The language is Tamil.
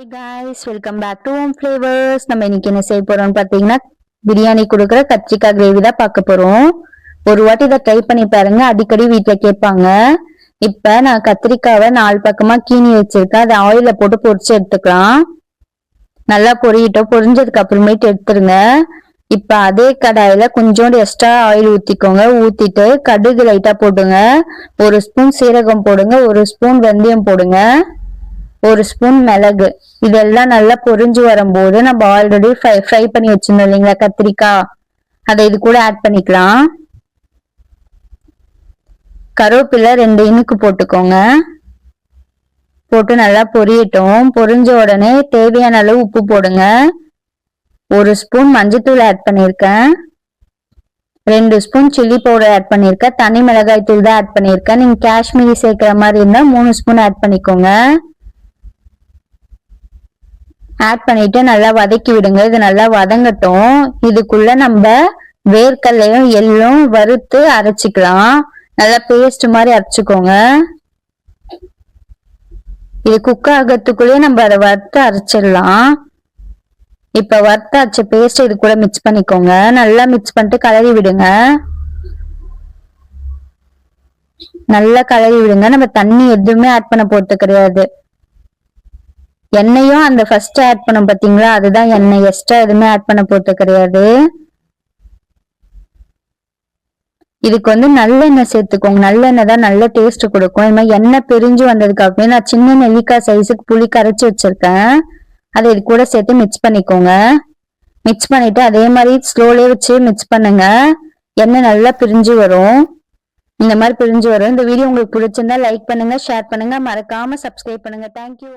Hi guys, welcome back to home flavours. நம்ம இன்னைக்கு என்ன செய்ய போறோம்னு பார்த்தீங்கன்னா பிரியாணி கொடுக்குற கத்திரிக்காய் கிரேவி தான் பார்க்க போறோம். ஒரு வாட்டி இதை ட்ரை பண்ணி பாருங்க, அடிக்கடி வீட்டில் கேட்பாங்க. இப்ப நான் கத்திரிக்காவை 4 பக்கமா கீனி வச்சிருக்கேன். அதை ஆயில போட்டு பொரிச்சு எடுத்துக்கலாம். நல்லா பொரியட்டும். பொரிஞ்சதுக்கு அப்புறமேட்டு எடுத்துருங்க. இப்ப அதே கடாயில கொஞ்சோண்டு எக்ஸ்ட்ரா ஆயில் ஊத்திக்கோங்க. ஊத்திட்டு கடுகு லைட்டா போடுங்க. 1 ஸ்பூன் சீரகம் போடுங்க. 1 ஸ்பூன் வெந்தயம் போடுங்க. 1 ஸ்பூன் மிளகு. இதெல்லாம் நல்லா பொரிஞ்சு வரும்போது நம்ம ஆல்ரெடி ஃப்ரை பண்ணி வச்சிருந்தோம் இல்லைங்களா கத்திரிக்காய், அதை இது கூட ஆட் பண்ணிக்கலாம். கருவேப்பிலை 2 இனுக்கு போட்டுக்கோங்க. போட்டு நல்லா பொரியட்டும். பொரிஞ்ச உடனே தேவையான அளவு உப்பு போடுங்க. 1 ஸ்பூன் மஞ்சத்தூள் ஆட் பண்ணிருக்கேன். 2 ஸ்பூன் சில்லி பவுடர் ஆட் பண்ணிருக்கேன். தனி மிளகாய் தூள் தான் ஆட் பண்ணிருக்கேன். நீங்க காஷ்மீரி சேர்க்கிற மாதிரி இருந்தா 3 ஸ்பூன் ஆட் பண்ணிக்கோங்க. ஆட் பண்ணிட்டு நல்லா வதக்கி விடுங்க. இது நல்லா வதங்கட்டும். இதுக்குள்ள நம்ம வேர்க்கல்லையும் எள்ளும் வறுத்து அரைச்சிக்கலாம். நல்லா பேஸ்ட் மாதிரி அரைச்சுக்கோங்க. இது குக் ஆகிறதுக்குள்ளேயே நம்ம அதை வறுத்து அரைச்சிடலாம். இப்ப வறுத்து அரைச்ச பேஸ்ட் இது கூட மிக்ஸ் பண்ணிக்கோங்க. நல்லா மிக்ஸ் பண்ணிட்டு கலரி விடுங்க. நல்லா கலரி விடுங்க. நம்ம தண்ணி எதுவுமே ஆட் பண்ண போறது கிடையாது. எண்ணெயும் அந்த ஃபர்ஸ்ட் ஆட் பண்ண பாத்தீங்களா, அதுதான் எண்ணெய். எக்ஸ்ட்ரா எதுவுமே ஆட் பண்ண போறது கிடையாது. இதுக்கு நல்லெண்ணெய் சேர்த்துக்கோங்க. நல்லெண்ணெய் தான் நல்ல டேஸ்ட் கொடுக்கும். இது மாதிரி எண்ணெய் பிரிஞ்சு வந்ததுக்கு அப்புறம் நான் சின்ன நெல்லிக்காய் சைஸுக்கு புளி கரைச்சி வச்சிருக்கேன். அதை இது கூட சேர்த்து மிக்ஸ் பண்ணிக்கோங்க. மிக்ஸ் பண்ணிட்டு அதே மாதிரி ஸ்லோலே வச்சு மிக்ஸ் பண்ணுங்க. எண்ணெய் நல்லா பிரிஞ்சு வரும். இந்த மாதிரி பிரிஞ்சு வரும். இந்த வீடியோ உங்களுக்கு பிடிச்சிருந்தா லைக் பண்ணுங்க, ஷேர் பண்ணுங்க, மறக்காம சப்ஸ்கிரைப் பண்ணுங்க. தேங்க்யூ.